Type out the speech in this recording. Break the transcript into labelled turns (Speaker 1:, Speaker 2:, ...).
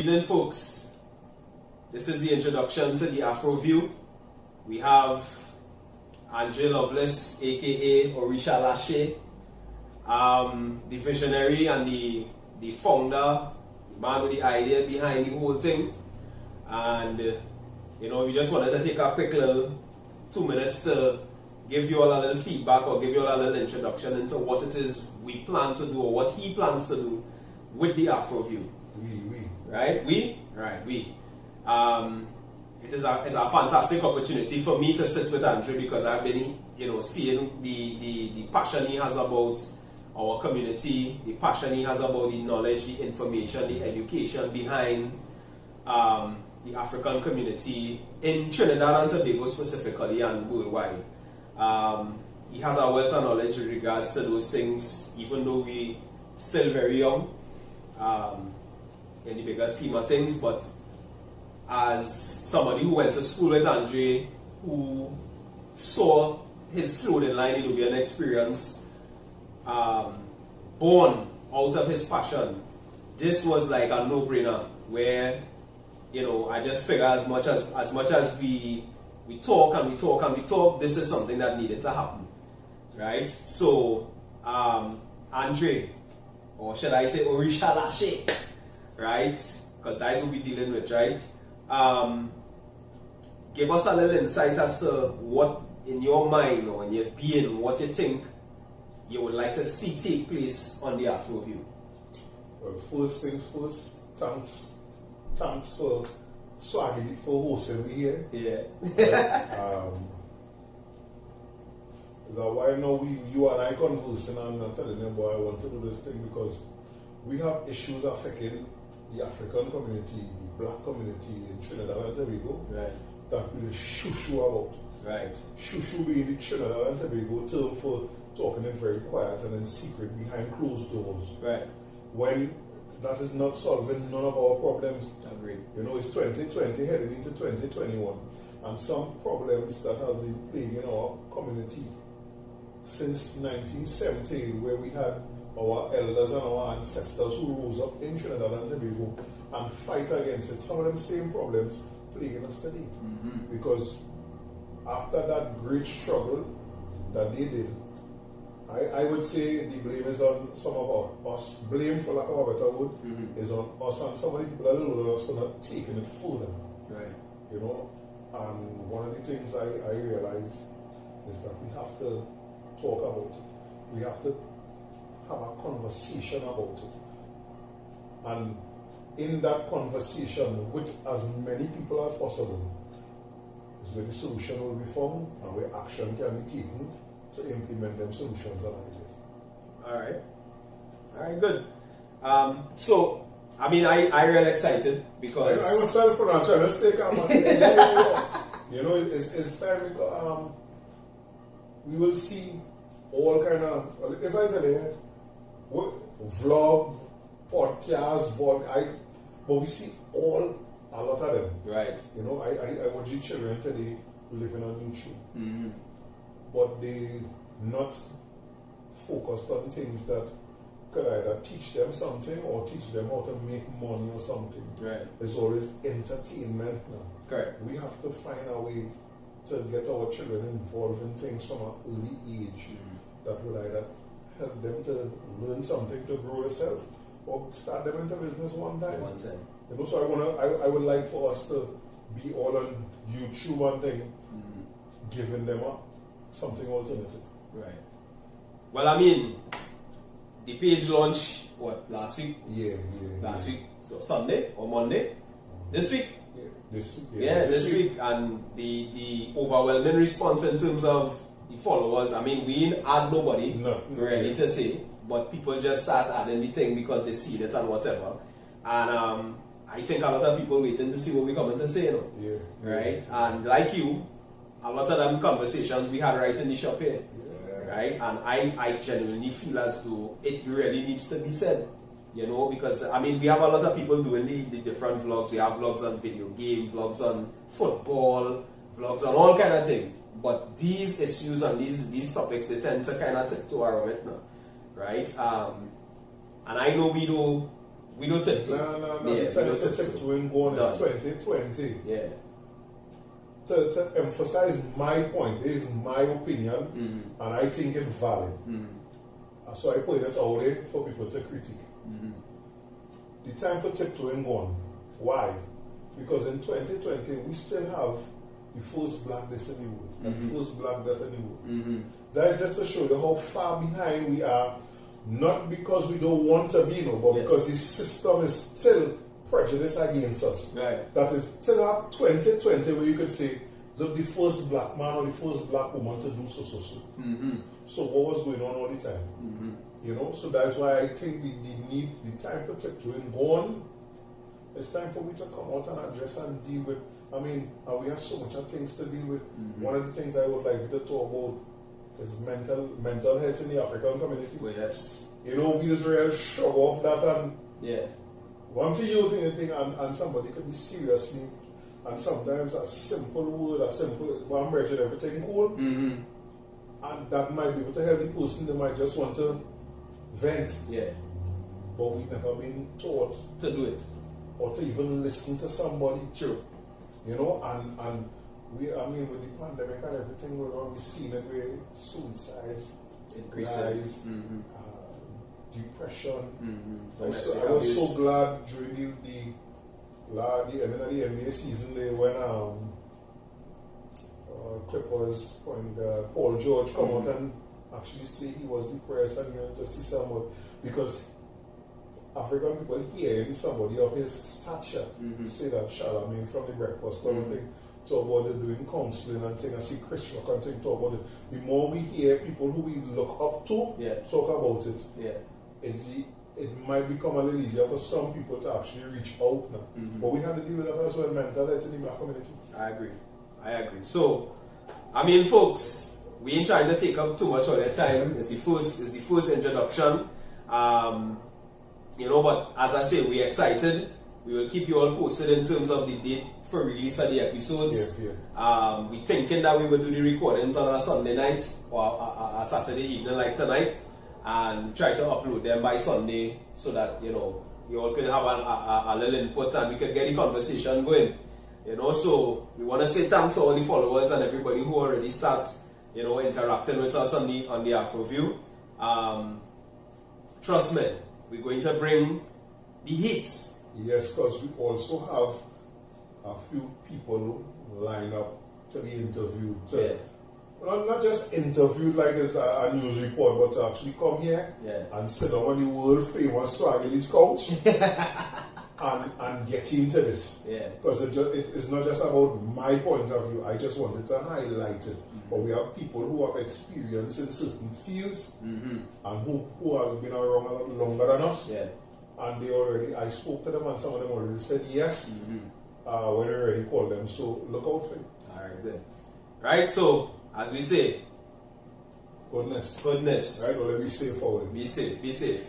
Speaker 1: Good evening, folks. This is the introduction to the Afro View. We have Andre Lovelace, aka Orisha Lashe, the visionary and the founder, the man with the idea behind the whole thing. And we just wanted to take a quick little 2 minutes to give you all a little feedback or give you all a little introduction into what it is we plan to do or what he plans to do with the Afro View. Right? We. It is a fantastic opportunity for me to sit with Andre because I've been, seeing the passion he has about our community, the passion he has about the knowledge, the information, the education behind the African community in Trinidad and Tobago specifically and worldwide. He has a wealth of knowledge with regards to those things, even though we still very young in the bigger scheme of things. But as somebody who went to school with Andre, who saw his clothing line in Nubian experience, born out of his passion, this was like a no-brainer. Where I just figure as much as we talk and we talk and we talk, this is something that needed to happen, right? So Andre, or should I say Orisha Lashe, right? Because that's what we're dealing with, right? Give us a little insight as to what in your mind or in your being, what you think you would like to see take place on the Afro View.
Speaker 2: Well, first things first, thanks for Swaggy for hosting me here.
Speaker 1: Yeah.
Speaker 2: It's a while now you and I conversing and I'm telling them, boy, I want to do this thing because we have issues affecting the African community, the black community in Trinidad and Tobago,
Speaker 1: right,
Speaker 2: that we shoo about.
Speaker 1: Right.
Speaker 2: Shoo being the Trinidad and Tobago term for talking it very quiet and in secret behind closed doors.
Speaker 1: Right.
Speaker 2: When that is not solving none of our problems.
Speaker 1: Agreed.
Speaker 2: It's 2020 heading into 2021, and some problems that have been plaguing our community since 1970, where we had our elders and our ancestors who rose up in Trinidad and Tobago and fight against it. Some of them same problems plaguing us today.
Speaker 1: Mm-hmm.
Speaker 2: Because after that great struggle that they did, I would say the blame is on some of us. Blame, for lack of a better word,
Speaker 1: mm-hmm,
Speaker 2: is on us and some of the people that are older than us for not taking it further.
Speaker 1: right.
Speaker 2: And one of the things I realize is that we have to talk about it. We have to have a conversation about it. And in that conversation with as many people as possible is where the solution will be found and where action can be taken to implement them solutions and ideas.
Speaker 1: All right, good. So, I really excited because
Speaker 2: I was trying to stay calm. It's time because we will see all kind of, if I tell you, vlog, podcast, but we see a lot of them.
Speaker 1: Right.
Speaker 2: I watch the children today living on YouTube.
Speaker 1: Mm-hmm.
Speaker 2: But they not focused on things that could either teach them something or teach them how to make money or something.
Speaker 1: Right.
Speaker 2: It's always entertainment now.
Speaker 1: Correct.
Speaker 2: We have to find a way to get our children involved in things from an early age, mm-hmm, that will either help them to learn something to grow themselves or start them into business one time. So I would like for us to be all on YouTube one thing, mm-hmm, giving them something alternative.
Speaker 1: Right. Well, the page launched, last week?
Speaker 2: Yeah.
Speaker 1: Last week. So Sunday or Monday? This week?
Speaker 2: Yeah, this week.
Speaker 1: This week. And the overwhelming response in terms of the followers, we didn't add nobody, really, to say, but people just start adding the thing because they see it and whatever. And I think a lot of people waiting to see what we're coming to say,
Speaker 2: Yeah.
Speaker 1: Right? And like you, a lot of them conversations we had right in the shop here.
Speaker 2: Yeah.
Speaker 1: Right? And I genuinely feel as though it really needs to be said. Because we have a lot of people doing the different vlogs. We have vlogs on video game, vlogs on football, vlogs on all kind of things. But these issues and these topics, they tend to kind of tiptoe around it now. Right? And I know we do We don't take two.
Speaker 2: No.
Speaker 1: Yeah,
Speaker 2: The time
Speaker 1: we
Speaker 2: for
Speaker 1: don't take
Speaker 2: take
Speaker 1: two.
Speaker 2: two and go on
Speaker 1: Done.
Speaker 2: is 2020.
Speaker 1: Yeah.
Speaker 2: To emphasize my point, this is my opinion, and I think it's valid. So I put it out there for people to critique. The time for take two and gone. Why? Because in 2020 we still have the first black this in the world, and the first black that in the world. That is just to show you how far behind we are, not because we don't want to be, but because the system is still prejudiced against us.
Speaker 1: Right.
Speaker 2: That is still up 2020 where you could say the first black man or the first black woman to do so. So what was going on all the time? You know, so that's why I think the time for take two and gone. It's time for me to come out and address and deal with. I mean, we have so much things to deal with. One of the things I would like you to talk about is mental health in the African community.
Speaker 1: Well, yes.
Speaker 2: You know, we just really shrug off that and one thing you think and somebody could be seriously, and sometimes a simple word, one version, everything cool, and that might be able to help the person. They might just want to vent. Yeah. But we've never been taught
Speaker 1: to do it
Speaker 2: or to even listen to somebody.
Speaker 1: True.
Speaker 2: You know, and I mean, with the pandemic and everything going on, we've seen it where suicides rise, depression. I was so glad during the end of the NBA season there when Clippers and Paul George come out and actually say he was depressed, and you know, to see someone, because African people hearing somebody of his stature say that, Charlamagne from the Breakfast Club and thing, talk about it, doing counseling and thing, and see Chris Rock and thing, talk about it. The more we hear people who we look up to talk about it, it might become a little easier for some people to actually reach out now. But we have to deal with that as well, mental health in the black community.
Speaker 1: I agree. So, I mean, folks, we ain't trying to take up too much of their time. It's the first introduction. You know, but as I say, we're excited. We will keep you all posted in terms of the date for release of the episodes. We're thinking that we will do the recordings on a Sunday night or a Saturday evening like tonight, and try to upload them by Sunday so that, you know, you all can have a little input and we can get the conversation going. You know, so we want to say thanks to all the followers and everybody who already start, you know, interacting with us on the AfroView. Trust me, we're going to bring the heat.
Speaker 2: Yes, because we also have a few people lined up to be interviewed. Not just interviewed like as a news report, but to actually come here and sit down on the world famous Swahili's couch and get into this. Because it is not just about my point of view. I just wanted to highlight it. But we have people who have experience in certain fields and who has been around a lot longer than us. And I spoke to them and some of them already said yes when we already called them. So look out for it.
Speaker 1: Alright, good. Right, so as we say,
Speaker 2: goodness.
Speaker 1: Right,
Speaker 2: well, be safe for it.
Speaker 1: Be safe.